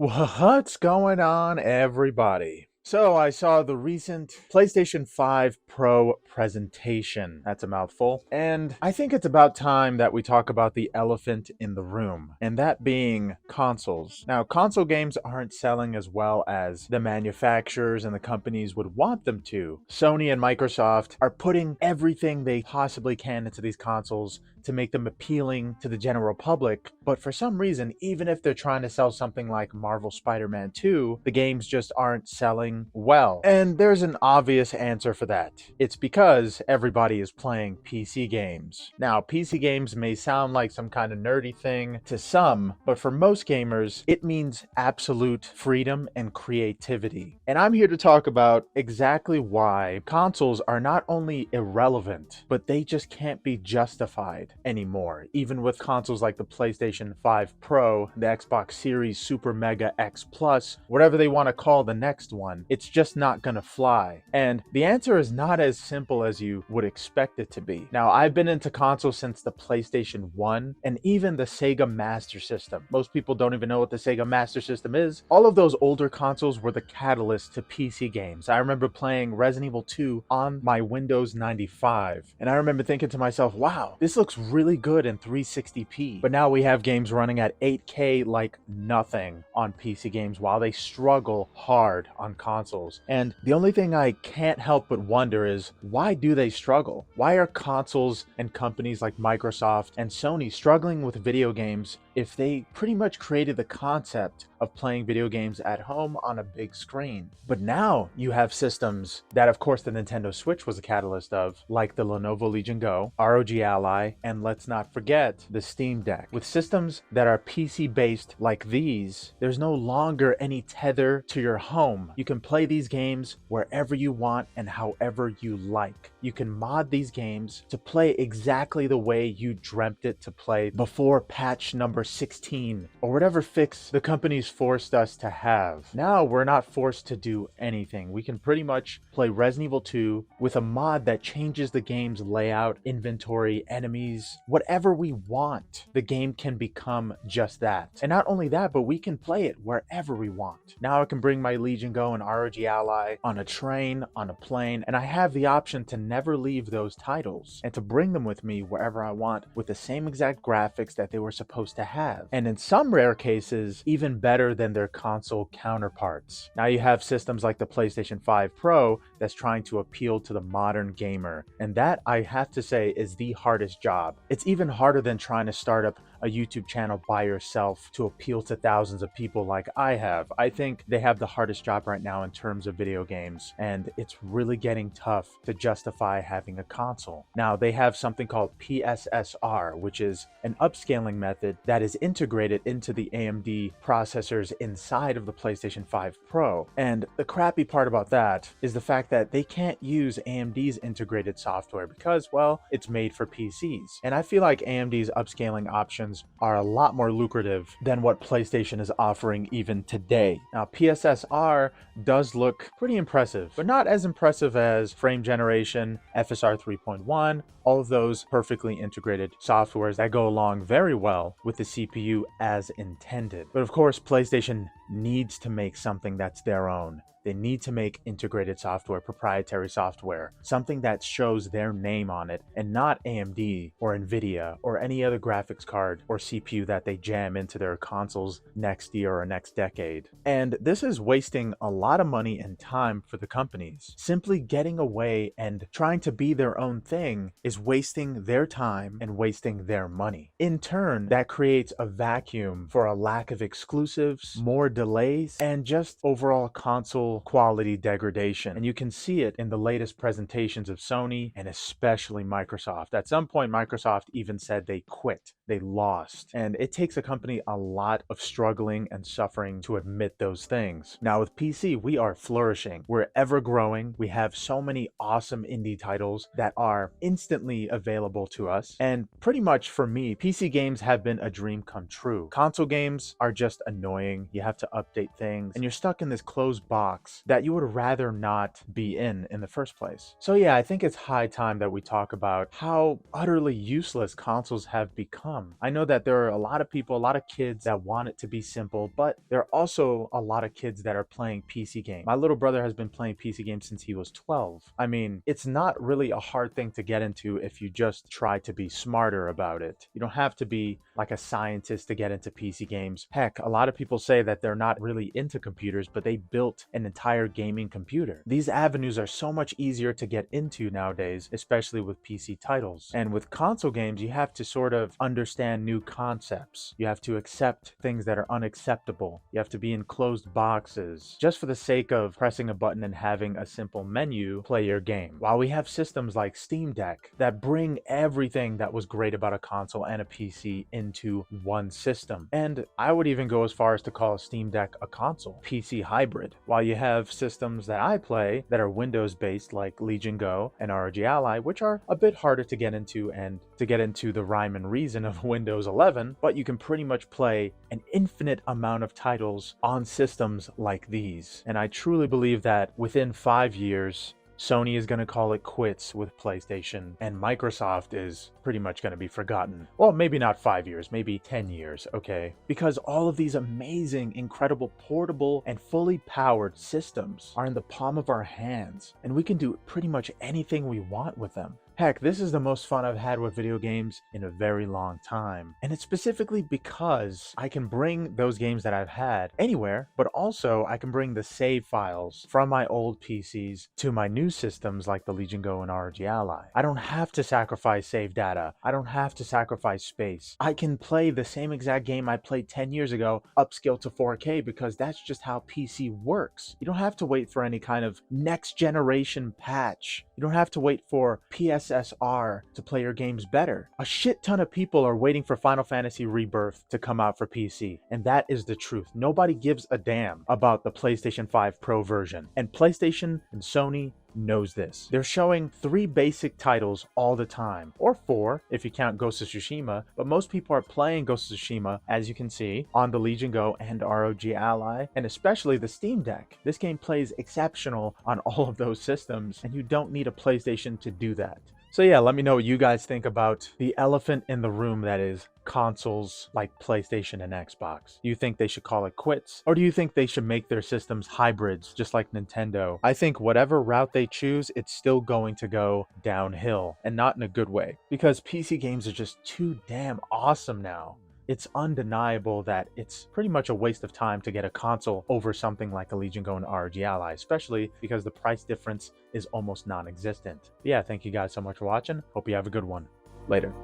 What's going on, everybody? So, I saw the recent PlayStation 5 Pro presentation. That's a mouthful. And I think it's about time that we talk about the elephant in the room, and that being consoles. Now, console games aren't selling as well as the manufacturers and the companies would want them to. Sony and Microsoft are putting everything they possibly can into these consoles to make them appealing to the general public, but for some reason, even if they're trying to sell something like Marvel Spider-Man 2, the games just aren't selling well. And there's an obvious answer for that. It's because everybody is playing PC games. Now, PC games may sound like some kind of nerdy thing to some, but for most gamers, it means absolute freedom and creativity. And I'm here to talk about exactly why consoles are not only irrelevant, but they just can't be justified anymore, even with consoles like the PlayStation 5 Pro, the Xbox Series Super Mega X Plus, whatever they want to call the next one. It's just not gonna fly. And the answer is not as simple as you would expect it to be. Now, I've been into consoles since the PlayStation 1 and even the Sega Master System. Most people don't even know what the Sega Master System is. All of those older consoles were the catalyst to PC games. I remember playing Resident Evil 2 on my Windows 95, and I remember thinking to myself, wow, this looks really good in 360p. But now we have games running at 8K like nothing on PC games while they struggle hard on consoles. And the only thing I can't help but wonder is, why do they struggle? Why are consoles and companies like Microsoft and Sony struggling with video games if they pretty much created the concept of playing video games at home on a big screen? But now you have systems that, of course, the Nintendo Switch was a catalyst of, like the Lenovo Legion Go, ROG Ally, and let's not forget the Steam Deck. With systems that are PC based like these, there's no longer any tether to your home. You can play these games wherever you want and however you like. You can mod these games to play exactly the way you dreamt it to play before patch number 16 or whatever fix the companies forced us to have. Now we're not forced to do anything. We can pretty much play Resident Evil 2 with a mod that changes the game's layout, inventory, enemies, whatever we want. The game can become just that. And not only that, but we can play it wherever we want. Now I can bring my Legion Go and ROG Ally on a train, on a plane, and I have the option to never leave those titles and to bring them with me wherever I want with the same exact graphics that they were supposed to have. And in some rare cases, even better than their console counterparts. Now you have systems like the PlayStation 5 Pro that's trying to appeal to the modern gamer. And that, I have to say, is the hardest job. It's even harder than trying to start up a YouTube channel by yourself to appeal to thousands of people like I have. I think they have the hardest job right now in terms of video games, and it's really getting tough to justify having a console. Now, they have something called PSSR, which is an upscaling method that is integrated into the AMD processors inside of the PlayStation 5 Pro. And the crappy part about that is the fact that they can't use AMD's integrated software because, well, it's made for PCs. And I feel like AMD's upscaling options are a lot more lucrative than what PlayStation is offering even today. Now, PSSR does look pretty impressive, but not as impressive as frame generation, FSR 3.1, all of those perfectly integrated softwares that go along very well with the CPU as intended. But of course, PlayStation needs to make something that's their own. They need to make integrated software, proprietary software, something that shows their name on it and not AMD or Nvidia or any other graphics card or CPU that they jam into their consoles next year or next decade. And this is wasting a lot of money and time for the companies. Simply getting away and trying to be their own thing is wasting their time and wasting their money. In turn, that creates a vacuum for a lack of exclusives, more delays, and just overall console quality degradation. And you can see it in the latest presentations of Sony and especially Microsoft. At some point, Microsoft even said they quit. They lost. And it takes a company a lot of struggling and suffering to admit those things. Now with PC, we are flourishing. We're ever growing. We have so many awesome indie titles that are instantly available to us. And pretty much for me, PC games have been a dream come true. Console games are just annoying. You have to update things and you're stuck in this closed box box that you would rather not be in the first place. So yeah, I think it's high time that we talk about how utterly useless consoles have become. I know that there are a lot of people, a lot of kids that want it to be simple, but there are also a lot of kids that are playing PC games. My little brother has been playing PC games since he was 12. I mean, it's not really a hard thing to get into if you just try to be smarter about it. You don't have to be like a scientist to get into PC games. Heck, a lot of people say that they're not really into computers, but they built an entire gaming computer. These avenues are so much easier to get into nowadays, especially with PC titles. And with console games, you have to sort of understand new concepts. You have to accept things that are unacceptable. You have to be in closed boxes just for the sake of pressing a button and having a simple menu play your game. While we have systems like Steam Deck that bring everything that was great about a console and a PC into one system. And I would even go as far as to call Steam Deck a console, PC hybrid. While you have systems that I play that are Windows based like Legion Go and ROG Ally, which are a bit harder to get into and to get into the rhyme and reason of Windows 11, but you can pretty much play an infinite amount of titles on systems like these. And I truly believe that within 5 years, Sony is going to call it quits with PlayStation, and Microsoft is pretty much going to be forgotten. Well, maybe not 5 years, maybe 10 years, okay? Because all of these amazing, incredible, portable, and fully powered systems are in the palm of our hands, and we can do pretty much anything we want with them. Heck, this is the most fun I've had with video games in a very long time. And it's specifically because I can bring those games that I've had anywhere, but also I can bring the save files from my old PCs to my new systems like the Legion Go and ROG Ally. I don't have to sacrifice save data. I don't have to sacrifice space. I can play the same exact game I played 10 years ago, upscale to 4K, because that's just how PC works. You don't have to wait for any kind of next generation patch. You don't have to wait for PSSR to play your games better. A shit ton of people are waiting for Final Fantasy Rebirth to come out for PC, and that is the truth. Nobody gives a damn about the PlayStation 5 Pro version, and PlayStation and Sony knows this. They're showing 3 basic titles all the time, or 4 if you count Ghost of Tsushima, but most people are playing Ghost of Tsushima, as you can see, on the Legion Go and ROG Ally, and especially the Steam Deck. This game plays exceptional on all of those systems, and you don't need a PlayStation to do that. So yeah, let me know what you guys think about the elephant in the room that is consoles like PlayStation and Xbox. Do you think they should call it quits? Or do you think they should make their systems hybrids just like Nintendo? I think whatever route they choose, it's still going to go downhill, and not in a good way, because PC games are just too damn awesome now. It's undeniable that it's pretty much a waste of time to get a console over something like a Legion Go and ROG Ally, especially because the price difference is almost non-existent. Yeah, thank you guys so much for watching. Hope you have a good one. Later.